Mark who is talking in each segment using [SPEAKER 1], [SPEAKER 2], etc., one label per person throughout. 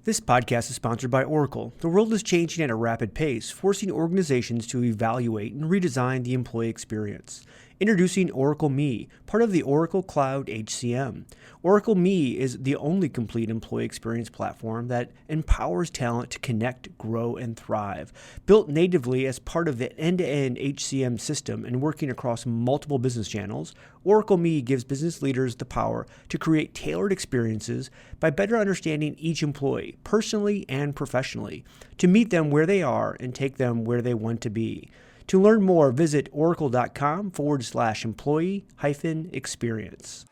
[SPEAKER 1] This podcast is sponsored by Oracle. The world is changing at a rapid pace, forcing organizations to evaluate and redesign the employee experience. Introducing Oracle Me, part of the Oracle Cloud HCM. Oracle Me is the only complete employee experience platform that empowers talent to connect, grow, and thrive. Built natively as part of the end-to-end HCM system and working across multiple business channels, Oracle Me gives business leaders the power to create tailored experiences by better understanding each employee, personally and professionally, to meet them where they are and take them where they want to be. To learn more, visit oracle.com/employee-experience.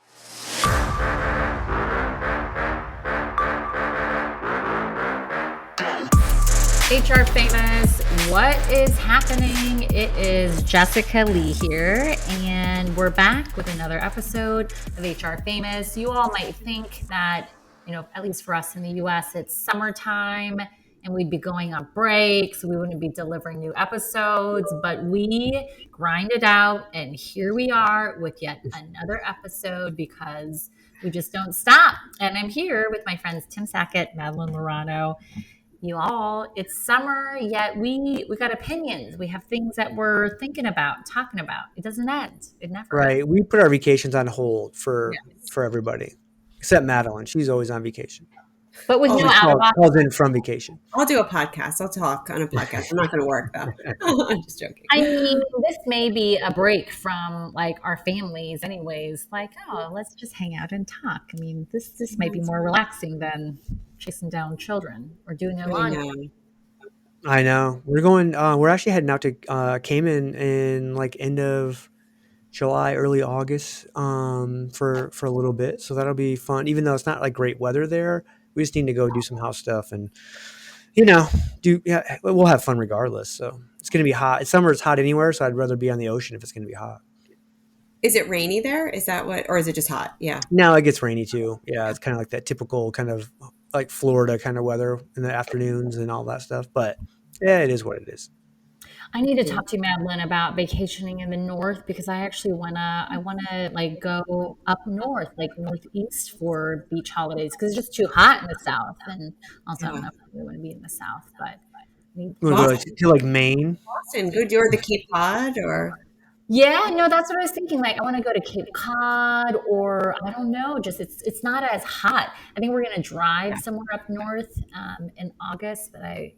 [SPEAKER 2] HR Famous, what is happening? It is JLee here, and we're back with another episode of HR Famous. You all might think that, at least for us in the US, it's summertime and we'd be going on break, so we wouldn't be delivering new episodes, but we grind it out, and here we are with yet another episode because we just don't stop. And I'm here with my friends Tim Sackett, Madeline Laurano. You all, it's summer, yet we got opinions. We have things that we're thinking about, talking about. It doesn't end. It never ends.
[SPEAKER 1] Right. We put our vacations on hold for everybody, except Madeline. She's always on vacation.
[SPEAKER 2] But with no out of office.
[SPEAKER 1] Called in from vacation.
[SPEAKER 3] I'll do a podcast. I'll talk on a podcast. I'm not going to work though. I'm just joking.
[SPEAKER 2] I mean, this may be a break from like our families anyways. Like, let's just hang out and talk. I mean, this might be more relaxing than chasing down children or doing their laundry.
[SPEAKER 1] I know. We're actually heading out to Cayman in like end of July, early August for a little bit. So that'll be fun. Even though it's not like great weather there, we just need to go do some house stuff and, we'll have fun regardless. So it's going to be hot. It's summer. It's hot anywhere. So I'd rather be on the ocean if it's going to be hot.
[SPEAKER 3] Is it rainy there? Is that or is it just hot? Yeah.
[SPEAKER 1] No, it gets rainy too. Yeah. It's kind of like that typical kind of like Florida kind of weather in the afternoons and all that stuff. But yeah, it is what it is.
[SPEAKER 2] I need to talk to you, Madeline, about vacationing in the north because I actually wanna like go up north, like northeast for beach holidays because it's just too hot in the south, and also I don't know if we want to be in the south, but
[SPEAKER 1] to like Maine,
[SPEAKER 3] Boston, good. You're the Cape Cod, or
[SPEAKER 2] yeah, no, that's what I was thinking. Like I want to go to Cape Cod, or I don't know, just it's not as hot. I think we're gonna drive somewhere up north in August, but I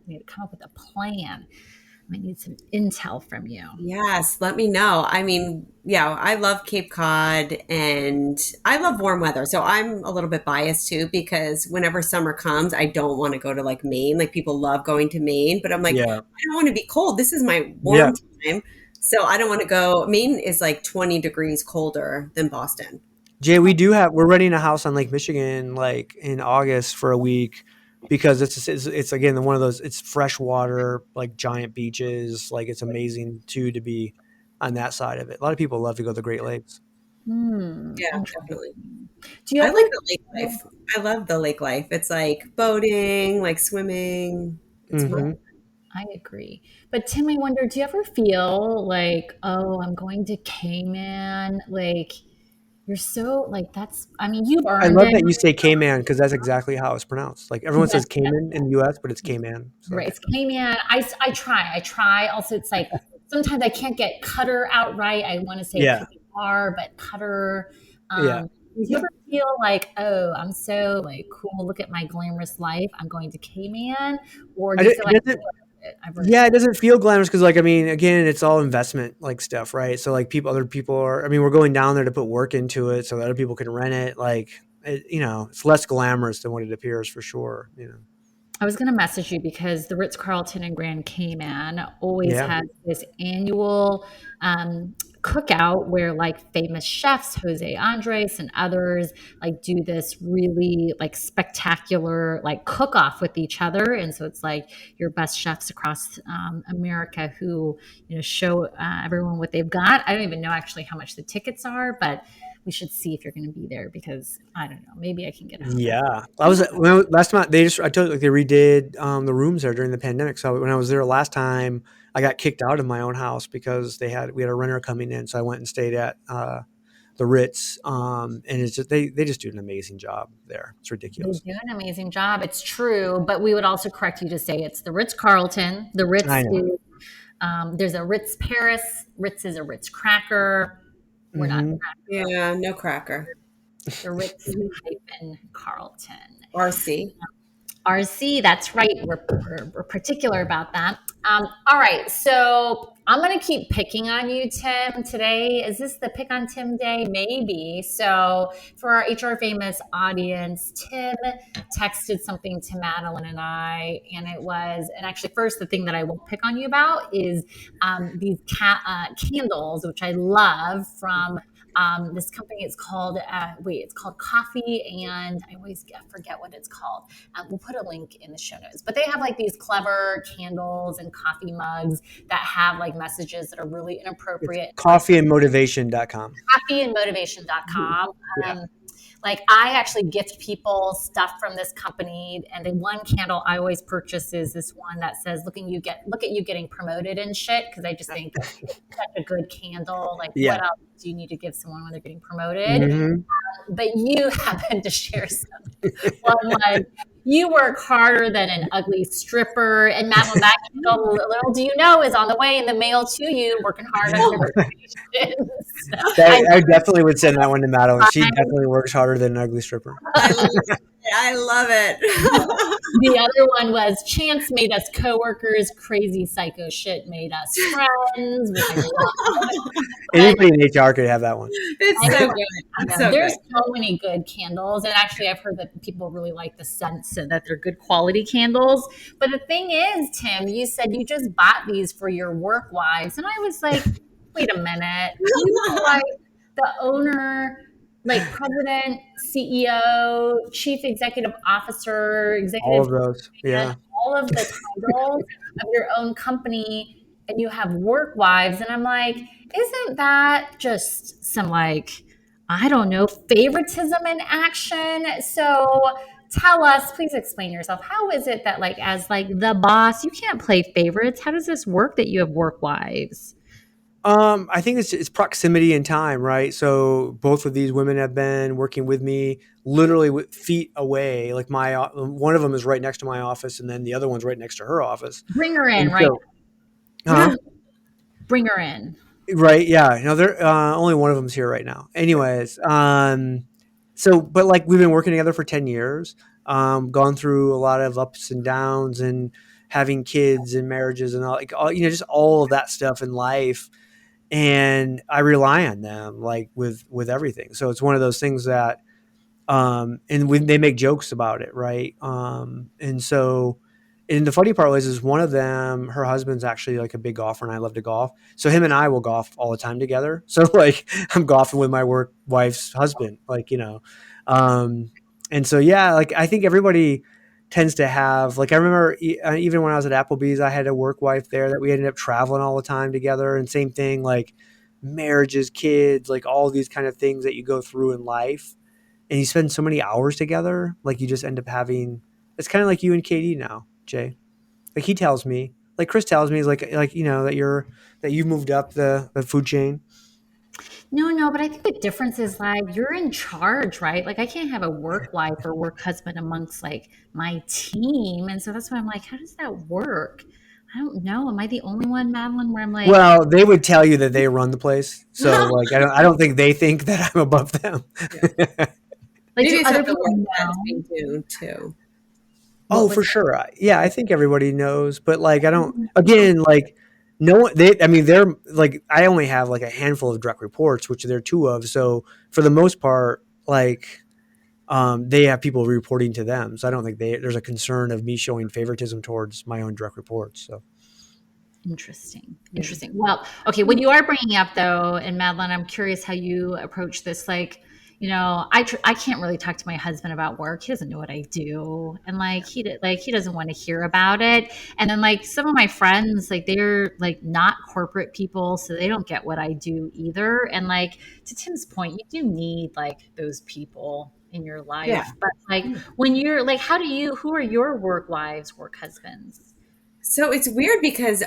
[SPEAKER 2] need to come up with a plan. I need some intel from you.
[SPEAKER 3] Yes, let me know. I mean, I love Cape Cod and I love warm weather. So I'm a little bit biased too, because whenever summer comes, I don't want to go to like Maine. Like people love going to Maine, but I'm like, I don't want to be cold. This is my warm time. So I don't want to go. Maine is like 20 degrees colder than Boston.
[SPEAKER 1] Jay, we're renting a house on Lake Michigan, like in August for a week. Because it's again one of those, it's fresh water, like giant beaches, like it's amazing too to be on that side of it. A lot of people love to go to the Great Lakes.
[SPEAKER 3] Yeah, definitely. I like the lake life. I love the lake life. It's like boating, like swimming. It's
[SPEAKER 2] I agree. But Tim, I wonder, do you ever feel like, I'm going to Cayman? Like, you're so like you've earned it.
[SPEAKER 1] I love that you say Cayman because that's exactly how it's pronounced. Like everyone says Cayman in the U.S., but it's Cayman. So.
[SPEAKER 2] Right, it's Cayman. I try. Also, it's like sometimes I can't get Cutter out right. I want to say Qatar, but Cutter. Do you ever feel like, I'm so like cool? Look at my glamorous life. I'm going to Cayman, or do you feel like?
[SPEAKER 1] It doesn't feel glamorous because, again, it's all investment like stuff, right? So, like other people are. We're going down there to put work into it, so that other people can rent it. It's less glamorous than what it appears for sure.
[SPEAKER 2] I was going to message you because the Ritz-Carlton in Grand Cayman always has this annual cookout where like famous chefs, Jose Andres and others, like do this really like spectacular like cook off with each other. And so it's like your best chefs across America who, show everyone what they've got. I don't even know actually how much the tickets are, but we should see if you're going to be there because I don't know, maybe I can get out.
[SPEAKER 1] Yeah. Last time I told you, they redid the rooms there during the pandemic. So when I was there last time, I got kicked out of my own house because we had a renter coming in. So I went and stayed at the Ritz, and it's just they just do an amazing job there. It's
[SPEAKER 2] They
[SPEAKER 1] ridiculous.
[SPEAKER 2] do an amazing job. It's true, but we would also correct you to say it's the Ritz Carlton. The
[SPEAKER 1] I
[SPEAKER 2] Ritz
[SPEAKER 1] know.
[SPEAKER 2] is there's a Ritz Paris. Ritz is a Ritz cracker. We're not
[SPEAKER 1] Hmm.
[SPEAKER 3] Yeah, no cracker.
[SPEAKER 2] the Ritz hyphen Carlton.
[SPEAKER 3] RC.
[SPEAKER 2] RC, that's right. We're particular about that. All right. So I'm going to keep picking on you, Tim, today. Is this the pick on Tim day? Maybe. So for our HR Famous audience, Tim texted something to Madeline and I, and and actually, first, the thing that I won't pick on you about is these candles, which I love from this company. It's called it's called Coffee, and I always forget what it's called. We'll put a link in the show notes, but they have like these clever candles and coffee mugs that have like messages that are really
[SPEAKER 1] It's
[SPEAKER 2] inappropriate.
[SPEAKER 1] coffeeandmotivation.com.
[SPEAKER 2] Coffeeandmotivation.com.
[SPEAKER 1] Yeah.
[SPEAKER 2] Like I actually gift people stuff from this company, and the one candle I always purchase is this one that says look at you getting promoted and shit, because I just think it's such a good candle. Like
[SPEAKER 1] Yeah.
[SPEAKER 2] what else do you need to give someone when they're getting promoted?
[SPEAKER 1] Hmm.
[SPEAKER 2] But you happen to share some. One was you work harder than an ugly stripper, and Madeline, that candle, little do you know, is on the way in the mail to you. Working hard on your reputation. So
[SPEAKER 1] I definitely would send that one to Madeline. She definitely works harder than an ugly stripper.
[SPEAKER 3] I love it.
[SPEAKER 2] The other one was Chance made us coworkers, crazy psycho shit made us friends. Which I love.
[SPEAKER 1] Anybody in HR could have that one.
[SPEAKER 3] It's so good. It's so
[SPEAKER 2] There's
[SPEAKER 3] good.
[SPEAKER 2] so many good candles, and actually, I've heard that people really like the scents and that they're good quality candles. But the thing is, Tim, you said you just bought these for your work wives, and I was like, wait a minute, you are like the owner, like president, CEO, chief executive officer,
[SPEAKER 1] All
[SPEAKER 2] executive
[SPEAKER 1] of those.
[SPEAKER 2] and
[SPEAKER 1] Yeah.
[SPEAKER 2] all of the titles of your own company, and you have work wives, and I'm like, isn't that just some like, I don't know, favoritism in action? So tell us, please explain yourself. How is it that like as like the boss, you can't play favorites? How does this work that you have work wives?
[SPEAKER 1] I think it's proximity and time, right? So both of these women have been working with me literally with feet away. Like one of them is right next to my office, and then the other one's right next to her office.
[SPEAKER 2] Bring her in,
[SPEAKER 1] And
[SPEAKER 2] right?
[SPEAKER 1] so, huh?
[SPEAKER 2] Bring her in.
[SPEAKER 1] Right? Yeah. No, they're only one of them's here right now. Anyways, so but like we've been working together for 10 years, gone through a lot of ups and downs, and having kids and marriages and just all of that stuff in life. And I rely on them like with everything. So it's one of those things that and when they make jokes about it, right? And so and the funny part is one of them, her husband's actually like a big golfer, and I love to golf. So him and I will golf all the time together. So like I'm golfing with my work wife's husband, um, and so yeah, like I think everybody tends to have like I remember even when I was at Applebee's, I had a work wife there that we ended up traveling all the time together, and same thing like marriages, kids, like all these kind of things that you go through in life, and you spend so many hours together, like you just end up having. It's kind of like you and Katie now, Jay. Like he tells me, like Chris tells me, is like that you've moved up the food chain.
[SPEAKER 2] No, but I think the difference is like you're in charge, right? Like I can't have a work wife or work husband amongst like my team. And so that's why I'm like, how does that work? I don't know. Am I the only one, Madeline, where I'm like,
[SPEAKER 1] Well, they would tell you that they run the place, so like I don't think they think that I'm above them.
[SPEAKER 2] like
[SPEAKER 3] Maybe
[SPEAKER 2] do
[SPEAKER 3] it's
[SPEAKER 2] other
[SPEAKER 3] have the
[SPEAKER 2] people
[SPEAKER 3] work that's
[SPEAKER 2] know?
[SPEAKER 3] being due too.
[SPEAKER 2] What
[SPEAKER 1] Oh,
[SPEAKER 2] was
[SPEAKER 1] for sure. Yeah, I think everybody knows, but like I don't. Again, like no one. I mean, they're like I only have like a handful of direct reports, which there are two of. So for the most part, like they have people reporting to them. So I don't think there's a concern of me showing favoritism towards my own direct reports. So
[SPEAKER 2] Interesting. Well, okay. What you are bringing up though, and Madeline, I'm curious how you approach this. Like, I can't really talk to my husband about work. He doesn't know what I do, and he doesn't want to hear about it. And then like some of my friends, like they're like not corporate people, so they don't get what I do either. And like to Tim's point, you do need like those people in your life.
[SPEAKER 3] Yeah.
[SPEAKER 2] But like when you're like, who are your work wives, work husbands?
[SPEAKER 3] So it's weird because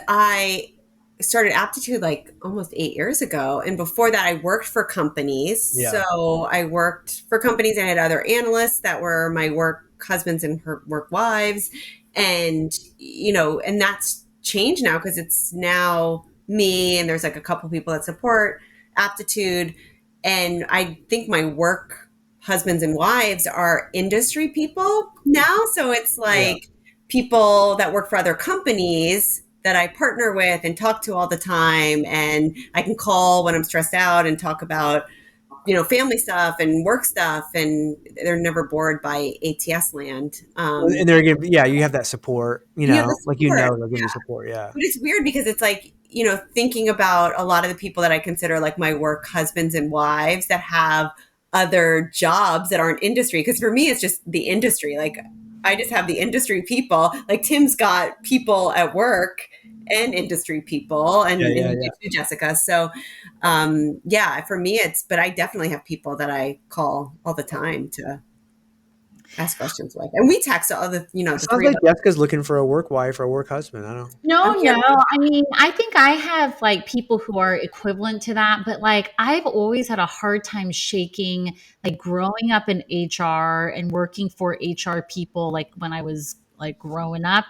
[SPEAKER 3] started Aptitude like almost 8 years ago. And before that, I worked for companies.
[SPEAKER 1] Yeah.
[SPEAKER 3] So I worked for companies. I had other analysts that were my work husbands and her work wives. And, and that's changed now because it's now me and there's like a couple people that support Aptitude. And I think my work husbands and wives are industry people now. So it's
[SPEAKER 1] Yeah.
[SPEAKER 3] like people that work for other companies that I partner with and talk to all the time. And I can call when I'm stressed out and talk about, family stuff and work stuff. And they're never bored by ATS land.
[SPEAKER 1] And they're giving, yeah, you have that support,
[SPEAKER 3] You have the
[SPEAKER 1] like,
[SPEAKER 3] support.
[SPEAKER 1] they'll give you support. Yeah.
[SPEAKER 3] But it's weird because it's like, thinking about a lot of the people that I consider like my work husbands and wives that have other jobs that aren't industry. Because for me, it's just the industry. Like I just have the industry people. Like Tim's got people at work and industry people, and,
[SPEAKER 1] Yeah.
[SPEAKER 3] and
[SPEAKER 1] Yeah.
[SPEAKER 3] you
[SPEAKER 1] Yeah.
[SPEAKER 3] do too, Jessica. So, yeah, for me, but I definitely have people that I call all the time to ask questions with, and we text all the,
[SPEAKER 1] It
[SPEAKER 3] the
[SPEAKER 1] sounds
[SPEAKER 3] three of
[SPEAKER 1] like
[SPEAKER 3] us.
[SPEAKER 1] Jessica's looking for a work wife or a work husband. I don't.
[SPEAKER 3] I'm
[SPEAKER 2] No,
[SPEAKER 3] here.
[SPEAKER 2] no. I mean, I think I have like people who are equivalent to that, but like I've always had a hard time shaking like growing up in HR and working for HR people like when I was like growing up,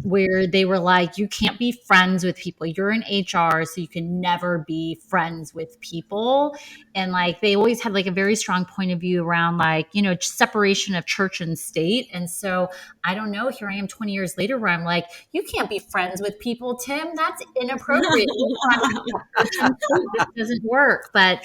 [SPEAKER 2] where they were like, you can't be friends with people. You're in HR, so you can never be friends with people. And like they always had like a very strong point of view around like, separation of church and state. And so I don't know. Here I am 20 years later where I'm like, you can't be friends with people, Tim. That's inappropriate. That doesn't work. But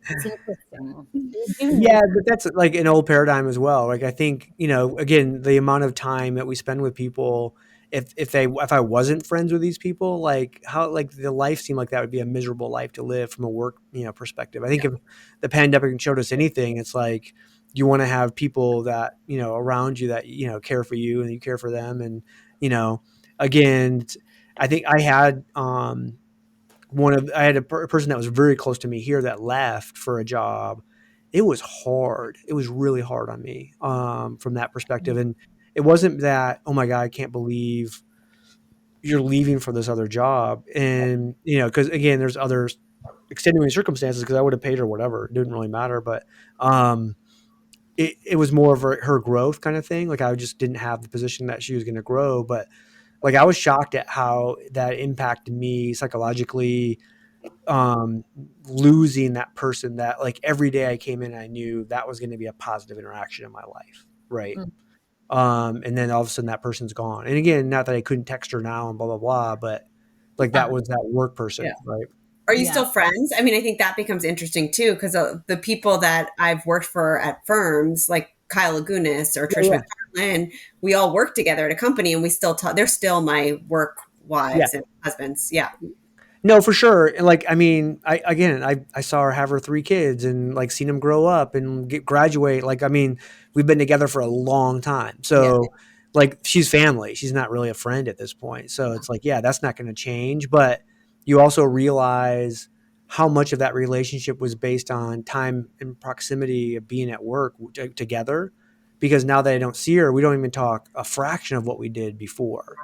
[SPEAKER 2] it's interesting. You do need
[SPEAKER 1] Yeah, but that's like an old paradigm as well. Like I think, again, the amount of time that we spend with people, if I wasn't friends with these people, like how like the life seemed like that would be a miserable life to live from a work, perspective. I think if the pandemic showed us anything, it's like you want to have people that, around you that, care for you and you care for them. And, again, I think I had I had a person that was very close to me here that left for a job. It was hard. It was really hard on me from that perspective. And it wasn't that, oh my God, I can't believe you're leaving for this other job. And, because again, there's other extenuating circumstances because I would have paid her whatever. It didn't really matter. But it was more of her growth kind of thing. Like I just didn't have the position that she was going to grow. But like I was shocked at how that impacted me psychologically, losing that person that like every day I came in, I knew that was going to be a positive interaction in my life. Right.
[SPEAKER 2] Mm.
[SPEAKER 1] And then all of a sudden that person's gone. And again, not that I couldn't text her now and blah, blah, blah, but like that was that work
[SPEAKER 3] Yeah.
[SPEAKER 1] person. Right.
[SPEAKER 3] Are you
[SPEAKER 2] Yeah.
[SPEAKER 3] still friends? I mean, I think that becomes interesting too, because the people that I've worked for at firms like Kyle Lagunas or Trish
[SPEAKER 1] Yeah.
[SPEAKER 3] McFarlane, we all work together at a company and we still talk. They're still my work
[SPEAKER 1] Yeah.
[SPEAKER 3] wives and husbands. Yeah.
[SPEAKER 1] No, for sure. And like, I mean, I saw her have her 3 kids and like seen them grow up and graduate. Like, I mean, we've been together for a long time.
[SPEAKER 3] Yeah.
[SPEAKER 1] So like she's family. She's not really a friend at this point. So it's like, yeah, that's not going to change. But you also realize how much of that relationship was based on time and proximity of being at work together. Because now that I don't see her, we don't even talk a fraction of what we did before.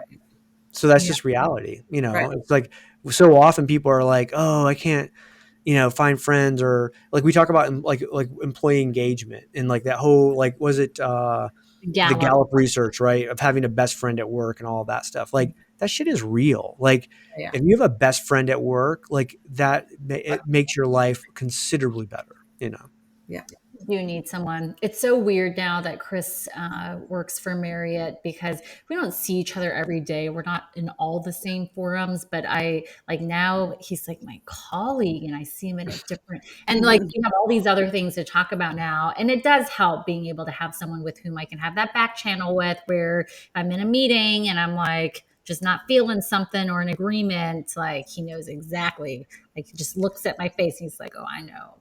[SPEAKER 1] So that's
[SPEAKER 3] Yeah.
[SPEAKER 1] just reality.
[SPEAKER 3] Right.
[SPEAKER 1] It's like so often people are like, oh, I can't, find friends, or like we talk about like employee engagement and like that whole, like, was it the
[SPEAKER 2] Gallup.
[SPEAKER 1] Gallup research, right? Of having a best friend at work and all of that stuff. Like that shit is real. Like
[SPEAKER 3] Yeah.
[SPEAKER 1] if you have a best friend at work, like that, it makes your life considerably better.
[SPEAKER 3] Yeah.
[SPEAKER 2] You need someone. It's so weird now that Chris works for Marriott because we don't see each other every day. We're not in all the same forums, but I like now he's like my colleague and I see him in a different, and like you have all these other things to talk about now. And it does help being able to have someone with whom I can have that back channel with, where I'm in a meeting and I'm like, just not feeling something or an agreement, like he knows exactly, like he just looks at my face and he's like, oh, I know.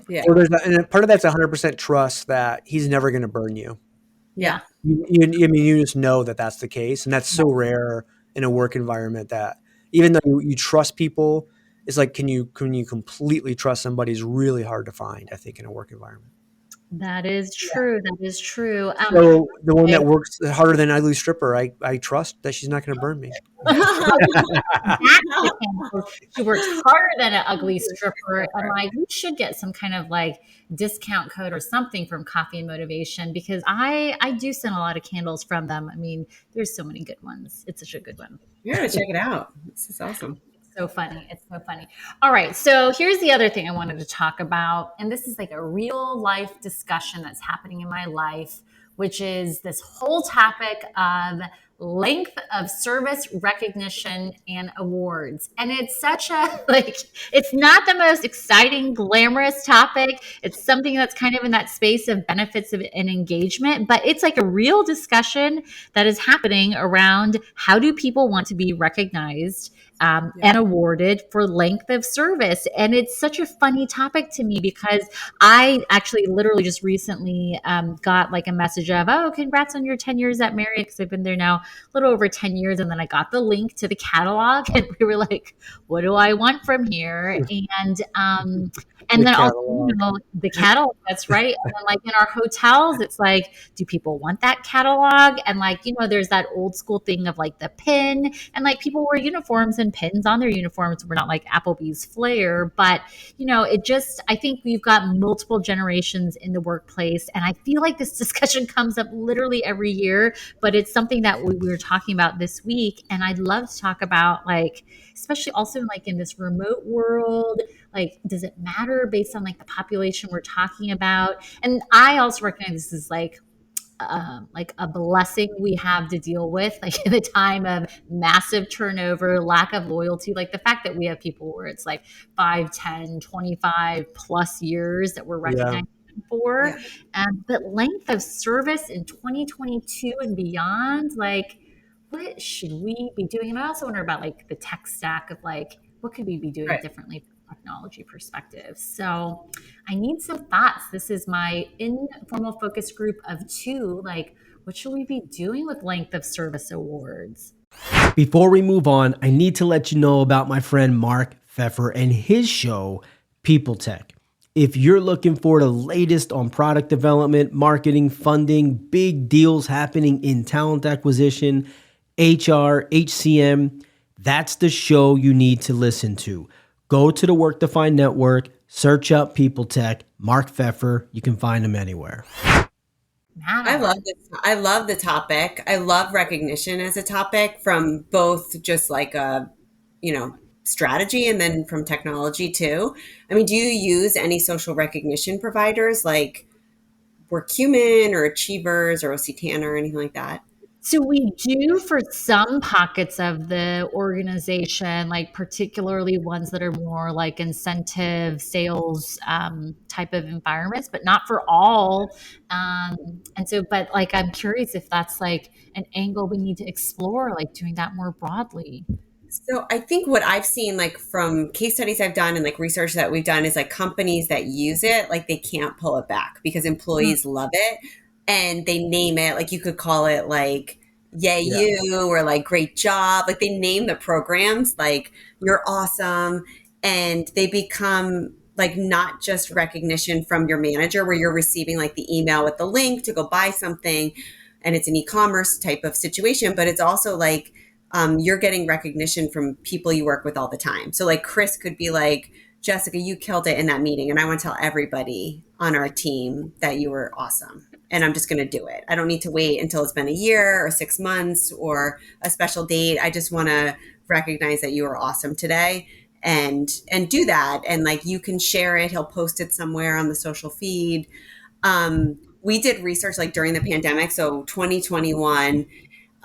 [SPEAKER 3] Yeah.
[SPEAKER 1] Or and part of that's 100% trust that he's never going to burn you.
[SPEAKER 3] Yeah.
[SPEAKER 1] I mean, you just know that that's the case. And that's so rare in a work environment that even though you trust people, it's like, can you completely trust somebody is really hard to find, I think, in a work environment.
[SPEAKER 2] That is true. That is true.
[SPEAKER 1] So the one
[SPEAKER 2] Okay.
[SPEAKER 1] that works harder than ugly stripper, I trust that she's not going to burn me.
[SPEAKER 2] Back to the candles. She works harder than an ugly stripper. I'm like, you should get some kind of like discount code or something from Coffee and Motivation because I do send a lot of candles from them. I mean, there's so many good ones. It's such a good one.
[SPEAKER 3] You gotta check it out. This is awesome.
[SPEAKER 2] So funny. It's so funny. All right. So here's the other thing I wanted to talk about. And this is like a real life discussion that's happening in my life, which is this whole topic of length of service recognition and awards. And it's such a like it's not the most exciting glamorous topic. It's something that's kind of in that space of benefits of and engagement, but it's like a real discussion that is happening around how do people want to be recognized and awarded for length of service. And it's such a funny topic to me because I actually literally just recently got like a message of, oh, congrats on your 10 years at Marriott, because I've been there now a little over 10 years. And then I got the link to the catalog and we were like, what do I want from here? And then also, the catalog, that's right. And then like in our hotels, it's like, do people want that catalog? And like, there's that old school thing of like the pin and like people wear uniforms and pins on their uniforms. We're not like Applebee's flair, but I think we've got multiple generations in the workplace. And I feel like this discussion comes up literally every year, but it's something that we were talking about this week. And I'd love to talk about like, especially also like in this remote world, like, does it matter based on like the population we're talking about? And I also recognize this is like a blessing we have to deal with, like in the time of massive turnover, lack of loyalty, like the fact that we have people where it's like 5, 10, 25 plus years that we're recognized for. But length of service in 2022 and beyond, like what should we be doing? And I also wonder about like the tech stack of like, what could we be doing differently from a technology perspective? So I need some thoughts. This is my informal focus group of 2. Like, what should we be doing with length of service awards?
[SPEAKER 4] Before we move on, I need to let you know about my friend Mark Pfeffer and his show, People Tech. If you're looking for the latest on product development, marketing, funding, big deals happening in talent acquisition, HR, HCM, that's the show you need to listen to. Go to the Work Defined Network, search up People Tech, Mark Pfeffer. You can find him anywhere.
[SPEAKER 3] I love this. I love the topic. I love recognition as a topic from both just like a, strategy and then from technology too. I mean, do you use any social recognition providers like Workhuman or Achievers or OCTAN or anything like that?
[SPEAKER 2] So we do for some pockets of the organization, like particularly ones that are more like incentive sales type of environments, but not for all. But like, I'm curious if that's like an angle we need to explore, like doing that more broadly.
[SPEAKER 3] So I think what I've seen like from case studies I've done and like research that we've done is like companies that use it, like they can't pull it back because employees love it. And they name it, like you could call it like, yay you, or like great job. Like they name the programs like you're awesome. And they become like not just recognition from your manager where you're receiving like the email with the link to go buy something and it's an e-commerce type of situation, but it's also like you're getting recognition from people you work with all the time. So like Chris could be like, Jessica, you killed it in that meeting. And I want to tell everybody on our team that you were awesome. And I'm just going to do it. I don't need to wait until it's been a year or 6 months or a special date. I just want to recognize that you were awesome today and do that. And like, you can share it. He'll post it somewhere on the social feed. We did research like during the pandemic. So 2021,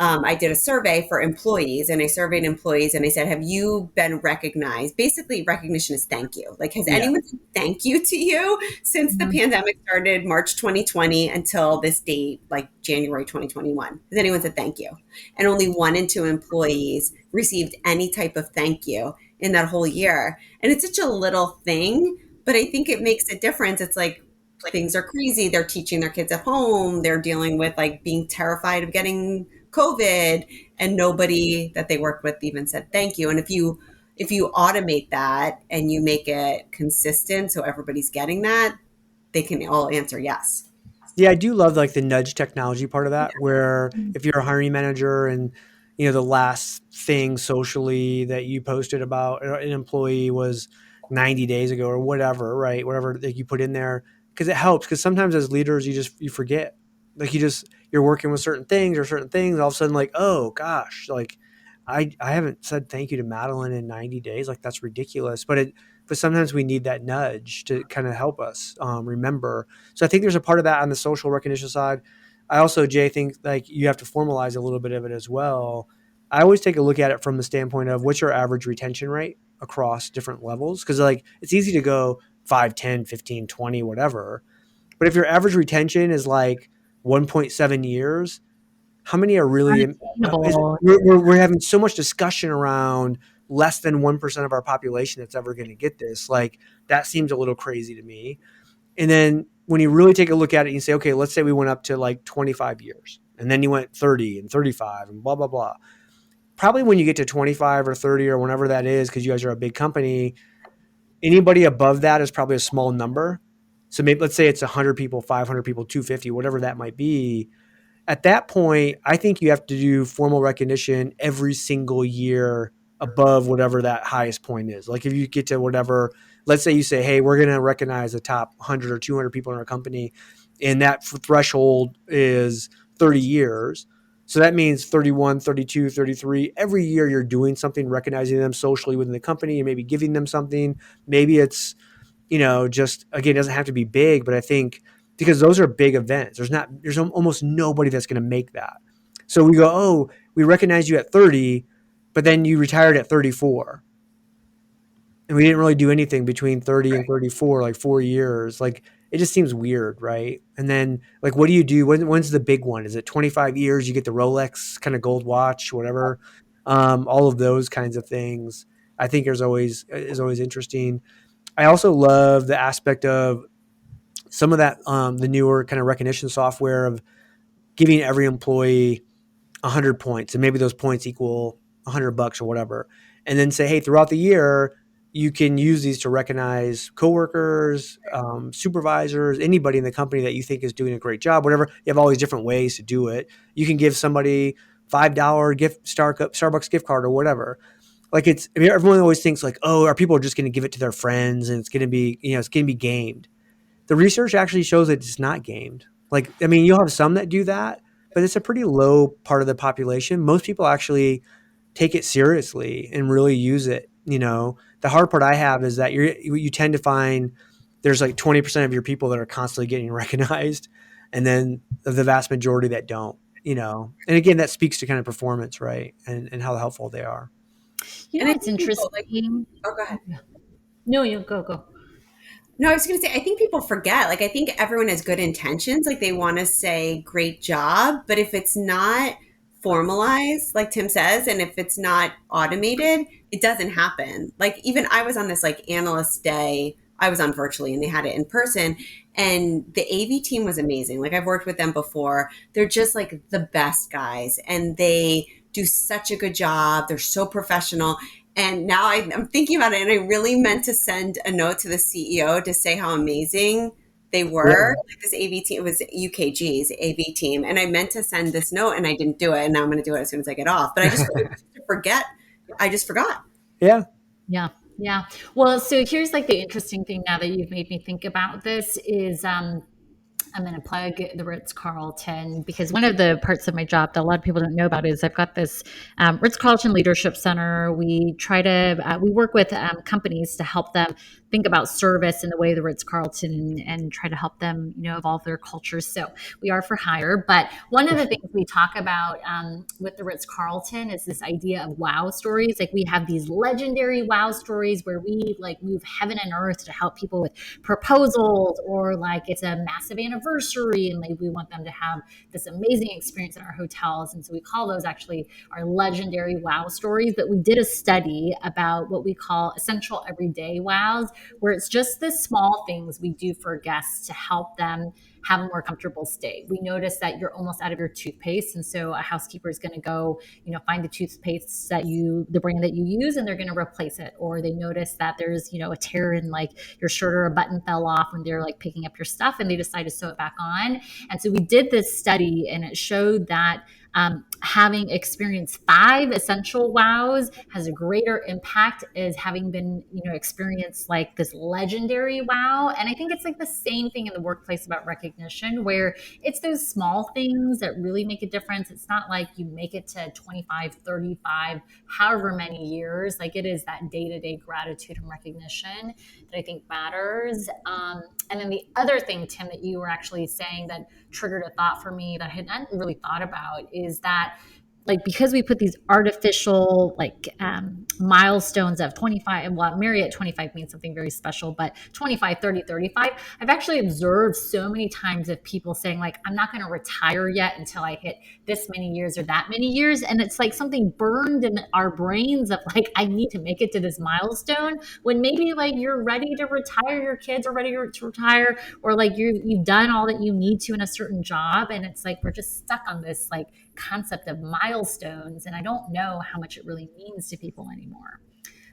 [SPEAKER 3] I did a survey for employees and I surveyed employees and I said, have you been recognized? Basically, recognition is thank you. Like, has anyone said thank you to you since the pandemic started March 2020 until this date, like January 2021? Has anyone said thank you? And only 1 in 2 employees received any type of thank you in that whole year. And it's such a little thing, but I think it makes a difference. It's like, things are crazy. They're teaching their kids at home. They're dealing with like being terrified of getting COVID and nobody that they worked with even said thank you. And if you automate that and you make it consistent so everybody's getting that, they can all answer yes.
[SPEAKER 1] Yeah, I do love like the nudge technology part of that, where if you're a hiring manager and the last thing socially that you posted about an employee was 90 days ago or whatever, right? Whatever that you put in there, because it helps. Because sometimes as leaders, you forget, like you're working with certain things. All of a sudden, like, oh gosh, like I haven't said thank you to Madeline in 90 days. Like that's ridiculous. But sometimes we need that nudge to kind of help us remember. So I think there's a part of that on the social recognition side. I also, Jay, think like you have to formalize a little bit of it as well. I always take a look at it from the standpoint of what's your average retention rate across different levels. Because like it's easy to go 5, 10, 15, 20, whatever. But if your average retention is like 1.7 years, how many are really
[SPEAKER 2] Unattainable.
[SPEAKER 1] we're having so much discussion around less than 1% of our population that's ever going to get this. Like that seems a little crazy to me. And then when you really take a look at it, you say, okay, let's say we went up to like 25 years and then you went 30 and 35 and blah, blah, blah. Probably when you get to 25 or 30 or whenever that is, because you guys are a big company, anybody above that is probably a small number. So maybe let's say it's 100 people, 500 people, 250, whatever that might be. At that point, I think you have to do formal recognition every single year above whatever that highest point is. Like if you get to whatever, let's say you say, hey, we're going to recognize the top 100 or 200 people in our company, and that threshold is 30 years. So that means 31, 32, 33. Every year you're doing something, recognizing them socially within the company and maybe giving them something. Maybe it's, just, again, it doesn't have to be big, but I think because those are big events, there's almost nobody that's going to make that. So we go, oh, we recognize you at 30, but then you retired at 34. And we didn't really do anything between 30 and 34, like 4 years. Like it just seems weird, right? And then like, what do you do? When's the big one? Is it 25 years? You get the Rolex kind of gold watch, whatever. All of those kinds of things I think is always interesting. I also love the aspect of some of that, the newer kind of recognition software of giving every employee 100 points, and maybe those points equal $100 or whatever. And then say, hey, throughout the year, you can use these to recognize coworkers, supervisors, anybody in the company that you think is doing a great job, whatever. You have all these different ways to do it. You can give somebody $5 Starbucks gift card or whatever. Like everyone always thinks like, oh, are people just going to give it to their friends and it's going to be, it's going to be gamed. The research actually shows that it's not gamed. Like, I mean, you'll have some that do that, but it's a pretty low part of the population. Most people actually take it seriously and really use it. The hard part I have is that you tend to find there's like 20% of your people that are constantly getting recognized, and then the vast majority that don't. And again, that speaks to kind of performance, right, and how helpful they are.
[SPEAKER 3] And I
[SPEAKER 2] It's
[SPEAKER 3] think people,
[SPEAKER 2] interesting.
[SPEAKER 3] oh, go ahead.
[SPEAKER 2] No, you go.
[SPEAKER 3] No, I was going to say, I think people forget. Like, I think everyone has good intentions. Like, they want to say, great job. But if it's not formalized, like Tim says, and if it's not automated, it doesn't happen. Like, even I was on this, like, analyst day. I was on virtually and they had it in person. And the AV team was amazing. Like, I've worked with them before. They're just, like, the best guys. And they do such a good job. They're so professional. And now I'm thinking about it, and I really meant to send a note to the CEO to say how amazing they were.
[SPEAKER 1] Yeah.
[SPEAKER 3] Like this AV team, it was UKG's AV team, and I meant to send this note, and I didn't do it. And now I'm going to do it as soon as I get off. But I just forget. I just forgot.
[SPEAKER 1] Yeah.
[SPEAKER 2] Yeah. Yeah. Well, so here's like the interesting thing now that you've made me think about this is I'm going to plug the Ritz-Carlton because one of the parts of my job that a lot of people don't know about is I've got this Ritz-Carlton Leadership Center. We try to we work with companies to help them think about service in the way the Ritz-Carlton and try to help them, evolve their cultures. So we are for hire. But one of the things we talk about with the Ritz-Carlton is this idea of wow stories. Like we have these legendary wow stories where we like move heaven and earth to help people with proposals, or like it's a massive anniversary and like we want them to have this amazing experience in our hotels. And so we call those actually our legendary wow stories. But we did a study about what we call essential everyday wows, where it's just the small things we do for guests to help them have a more comfortable stay. We notice that you're almost out of your toothpaste. And so a housekeeper is going to go, find the toothpaste the brand that you use, and they're going to replace it. Or they notice that there's, a tear in like your shirt, or a button fell off when they're like picking up your stuff, and they decide to sew it back on. And so we did this study, and it showed that having experienced 5 essential wows has a greater impact as having been, experienced like this legendary wow. And I think it's like the same thing in the workplace about recognition, where it's those small things that really make a difference. It's not like you make it to 25, 35, however many years. Like, it is that day-to-day gratitude and recognition that I think matters. And then the other thing, Tim, that you were actually saying that triggered a thought for me that I hadn't really thought about is that, like, because we put these artificial milestones of 25, well, Marriott 25 means something very special, but 25, 30, 35, I've actually observed so many times of people saying like, I'm not going to retire yet until I hit this many years or that many years. And it's like something burned in our brains of like, I need to make it to this milestone, when maybe like you're ready to retire, your kids are ready to retire, or like you've done all that you need to in a certain job. And it's like, we're just stuck on this like concept of milestones, and I don't know how much it really means to people anymore.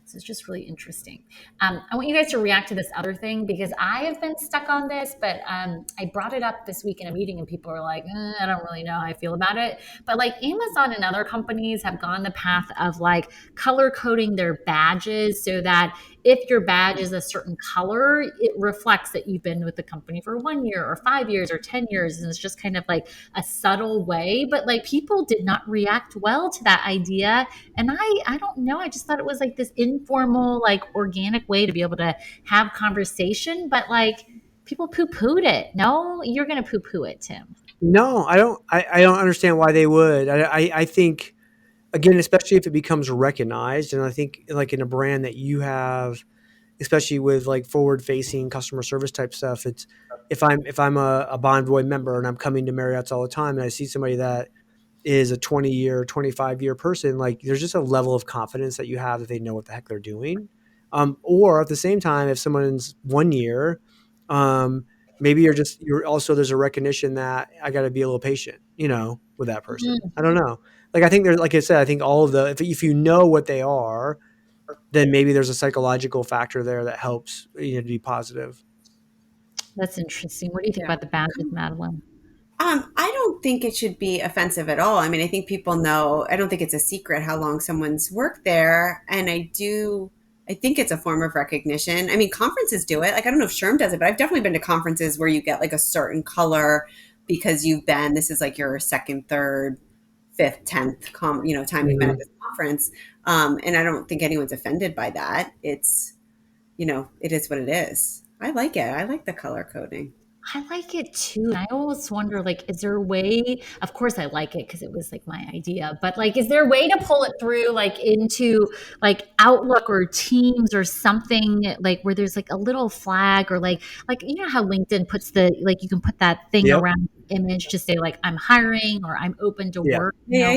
[SPEAKER 2] So it's just really interesting. I want you guys to react to this other thing, because I have been stuck on this, but I brought it up this week in a meeting, and people are like, I don't really know how I feel about it. But like Amazon and other companies have gone the path of like color coding their badges, so that if your badge is a certain color, it reflects that you've been with the company for 1 year or 5 years or 10 years. And it's just kind of like a subtle way, but like people did not react well to that idea. And I don't know, I just thought it was like this informal, like organic way to be able to have conversation, but like people poo-pooed it. No, you're going to poo-poo it, Tim.
[SPEAKER 1] No, I don't. I don't understand why they would. I think, again, especially if it becomes recognized, and I think like in a brand that you have, especially with like forward-facing customer service type stuff, it's if I'm a Bonvoy member and I'm coming to Marriott's all the time, and I see somebody that is a 20-year, 25-year person, like there's just a level of confidence that you have that they know what the heck they're doing. Or at the same time, if someone's 1 year, maybe you're also, there's a recognition that I got to be a little patient, with that person. I don't know. Like, I think there's, like I said, I think all of if you know what they are, then maybe there's a psychological factor there that helps, to be positive.
[SPEAKER 2] That's interesting. What do you think about the badges, Madeline?
[SPEAKER 3] I don't think it should be offensive at all. I mean, I think people know, I don't think it's a secret how long someone's worked there. And I think it's a form of recognition. I mean, conferences do it. Like, I don't know if Sherm does it, but I've definitely been to conferences where you get like a certain color because this is like your second, third, fifth, 10th, time you've been at this conference. And I don't think anyone's offended by that. It's, it is what it is. I like it. I like the color coding.
[SPEAKER 2] I like it too. And I always wonder, like, is there a way? Of course, I like it because it was like my idea. But like, is there a way to pull it through, like into like Outlook or Teams or something, like where there's like a little flag, or like how LinkedIn puts you can put that thing around the image to say like I'm hiring or I'm open to work.
[SPEAKER 3] Yeah.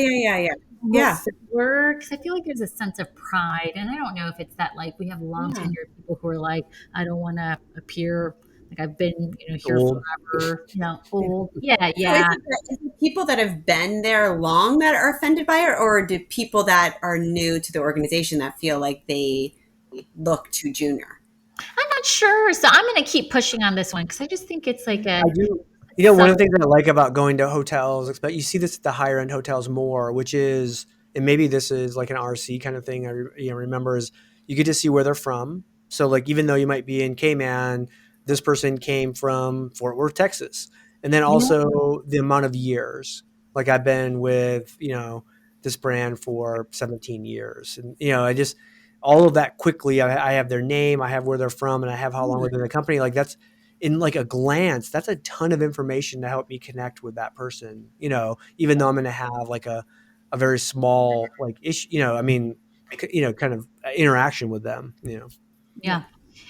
[SPEAKER 2] Because I feel like there's a sense of pride, and I don't know if it's that like we have long tenured people who are like, I don't want to appear like I've been, here
[SPEAKER 1] Old.
[SPEAKER 2] forever. Old. Yeah.
[SPEAKER 3] So is it people that have been there long that are offended by it, or do people that are new to the organization that feel like they look too junior?
[SPEAKER 2] I'm not sure. So I'm going to keep pushing on this one because I just think it's like
[SPEAKER 1] I do. One of the things that I like about going to hotels, but you see this at the higher end hotels more, which is, and maybe this is like an RC kind of thing. I remember is you get to see where they're from. So like, even though you might be in Cayman, this person came from Fort Worth, Texas. And then also the amount of years, like I've been with, this brand for 17 years. And, I just, all of that quickly, I have their name, I have where they're from, and I have how long within the company. Like that's in like a glance, that's a ton of information to help me connect with that person, even though I'm going to have like a very small, like issue, kind of interaction with them,
[SPEAKER 2] Yeah.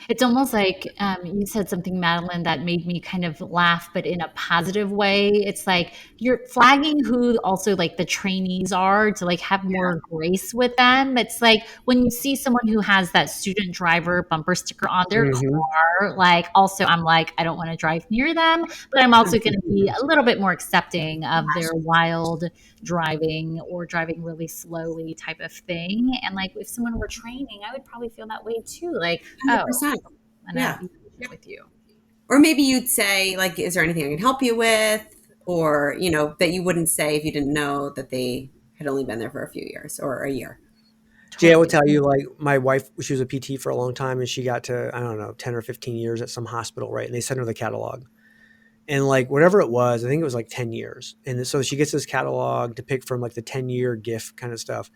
[SPEAKER 2] It's almost like you said something, Madeline, that made me kind of laugh, but in a positive way. It's like you're flagging who also like the trainees are to like have more grace with them. It's like when you see someone who has that student driver bumper sticker on their
[SPEAKER 1] Hmm.
[SPEAKER 2] car, like also I'm like, I don't want to drive near them, but I'm also going to be a little bit more accepting of their wild driving or driving really slowly type of thing. And like if someone were training, I would probably feel that way too. Like, oh,
[SPEAKER 3] 100%.
[SPEAKER 2] and
[SPEAKER 3] Yeah.
[SPEAKER 2] be patient with you.
[SPEAKER 3] Or maybe you'd say, like, is there anything I can help you with? Or, that you wouldn't say if you didn't know that they had only been there for a few years or a year.
[SPEAKER 1] Jay, I will
[SPEAKER 2] Totally.
[SPEAKER 1] tell you, like my wife, she was a PT for a long time, and she got to, I don't know, 10 or 15 years at some hospital, right? And they sent her the catalog. And like whatever it was, I think it was like 10 years. And so she gets this catalog to pick from, like the 10-year gift kind of stuff.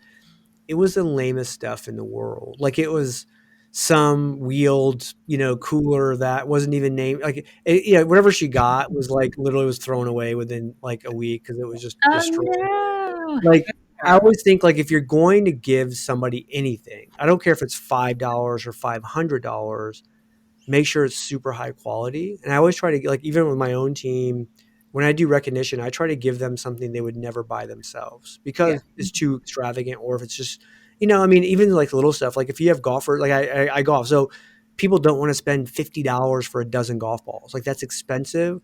[SPEAKER 1] It was the lamest stuff in the world. Like it was some wheeled, cooler that wasn't even named. Like, whatever she got was like literally was thrown away within like a week because it was just
[SPEAKER 2] Oh
[SPEAKER 1] destroyed.
[SPEAKER 2] no.
[SPEAKER 1] Like, I always think like if you're going to give somebody anything, I don't care if it's $5 or $500, make sure it's super high quality. And I always try to, like, even with my own team, when I do recognition, I try to give them something they would never buy themselves
[SPEAKER 3] Yeah.
[SPEAKER 1] because it's too extravagant, or if it's just, I mean, even like little stuff, like if you have golfers, like I golf, so people don't want to spend $50 for a dozen golf balls. Like that's expensive.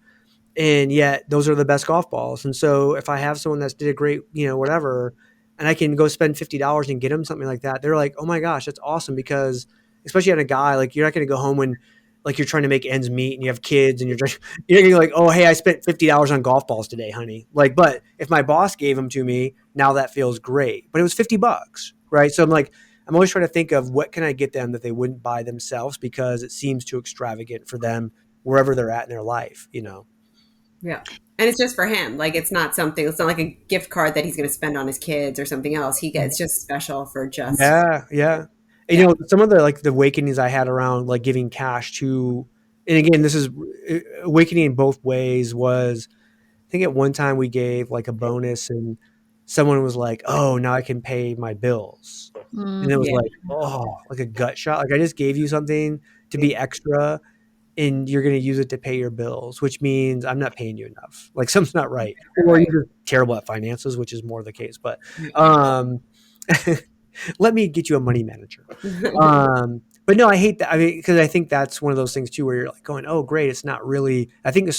[SPEAKER 1] And yet those are the best golf balls. And so if I have someone that's did a great, whatever, and I can go spend $50 and get them something like that, they're like, oh my gosh, that's awesome. Because especially on a guy, like you're not going to go home when like you're trying to make ends meet and you have kids and you're going to like, oh, hey, I spent $50 on golf balls today, honey. Like, but if my boss gave them to me, now that feels great, but it was $50, right? So I'm like, I'm always trying to think of what can I get them that they wouldn't buy themselves because it seems too extravagant for them wherever they're at in their life.
[SPEAKER 3] Yeah. And it's just for him. Like it's not like a gift card that he's going to spend on his kids or something else. He gets just special for just,
[SPEAKER 1] Yeah, yeah. And,
[SPEAKER 3] yeah.
[SPEAKER 1] some of the like the awakenings I had around like giving cash to, and again, this is awakening in both ways. Was I think at one time we gave like a bonus, and someone was like, "Oh, now I can pay my bills," and it was
[SPEAKER 3] Yeah.
[SPEAKER 1] like, oh, like a gut shot. Like I just gave you something to be extra, and you're going to use it to pay your bills, which means I'm not paying you enough. Like something's not right, or
[SPEAKER 3] Right.
[SPEAKER 1] you're terrible at finances, which is more the case. But um, let me get you a money manager. But no, I hate that. I mean, because I think that's one of those things too, where you're like going, oh, great. It's not really, I think we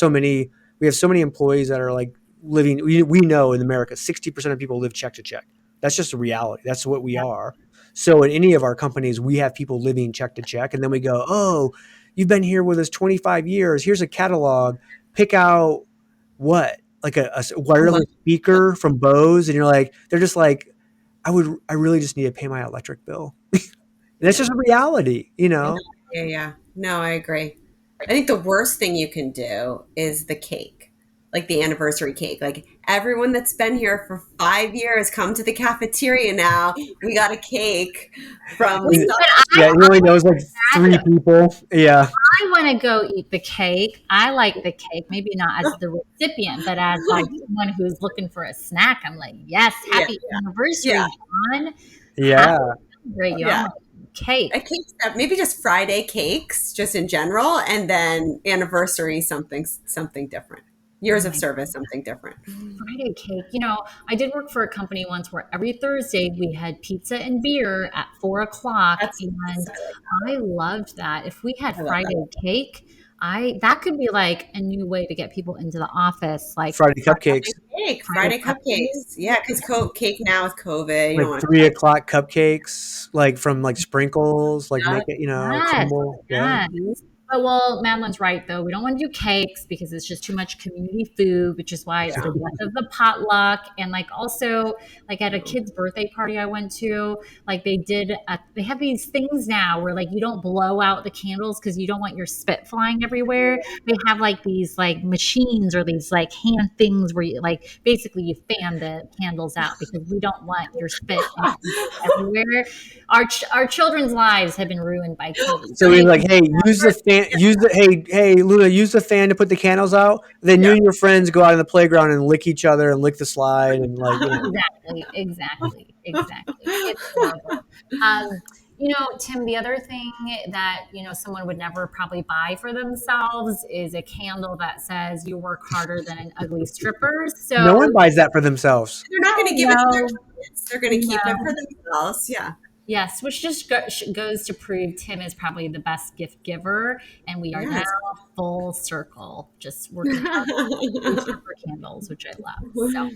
[SPEAKER 1] have so many employees that are like living, we know in America, 60% of people live check to check. That's just a reality. That's what we are. So in any of our companies, we have people living check to check. And then we go, oh, you've been here with us 25 years. Here's a catalog. Pick out what? Like a wireless speaker from Bose. And you're like, they're just like, I really just need to pay my electric bill. And that's just a reality.
[SPEAKER 3] Yeah, yeah. No, I agree. I think the worst thing you can do is the cake, like the anniversary cake. Like everyone that's been here for 5 years, come to the cafeteria now. We got a cake from.
[SPEAKER 1] Yeah, it really knows like 3 people. Yeah.
[SPEAKER 2] I want to go eat the cake. I like the cake, maybe not as the recipient, but as like someone who's looking for a snack. I'm like, yes, happy anniversary,
[SPEAKER 3] Yeah.
[SPEAKER 2] John.
[SPEAKER 1] Yeah.
[SPEAKER 2] Great, you
[SPEAKER 3] Yeah.
[SPEAKER 2] cake.
[SPEAKER 3] A cake step, maybe just Friday cakes, just in general, and then anniversary something different. Years of service, something different.
[SPEAKER 2] Friday cake. I did work for a company once where every Thursday we had pizza and beer at 4 o'clock, and I loved that. If we had Friday cake, that could be like a new way to get people into the office, like
[SPEAKER 1] Friday cupcakes.
[SPEAKER 3] Friday cupcakes. Yeah, because cake now with COVID, you don't
[SPEAKER 1] Like
[SPEAKER 3] want
[SPEAKER 1] 3 o'clock cupcakes, like from like sprinkles, like make it,
[SPEAKER 2] yes,
[SPEAKER 1] crumble. Yeah.
[SPEAKER 2] yes. But well, Madeline's right though. We don't want to do cakes because it's just too much community food, which is why it's the death of the potluck. And like also, like at a kid's birthday party I went to, like they have these things now where like you don't blow out the candles because you don't want your spit flying everywhere. They have like these like machines or these like hand things where you like basically you fan the candles out because we don't want your spit everywhere. Our children's lives have been ruined by COVID.
[SPEAKER 1] So he's like, hey, use the fan. Hey, Luna, use the fan to put the candles out. Then you and your friends go out in the playground and lick each other and lick the slide and like.
[SPEAKER 2] Exactly. It's horrible. Tim, the other thing that, someone would never probably buy for themselves is a candle that says you work harder than an ugly stripper. So
[SPEAKER 1] No one buys that for themselves.
[SPEAKER 3] They're not going to give it to their
[SPEAKER 2] no.
[SPEAKER 3] kids. They're going to keep it for themselves. Yeah.
[SPEAKER 2] Yes, which just goes to prove Tim is probably the best gift giver, and we are
[SPEAKER 3] Yes.
[SPEAKER 2] now full circle, just working on for candles, which I love. So,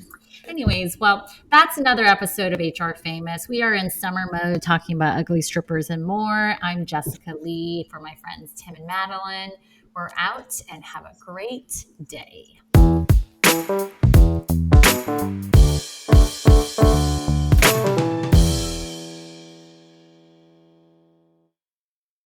[SPEAKER 2] anyways, well, that's another episode of HR Famous. We are in summer mode, talking about ugly strippers and more. I'm Jessica Lee for my friends Tim and Madeline. We're out, and have a great day.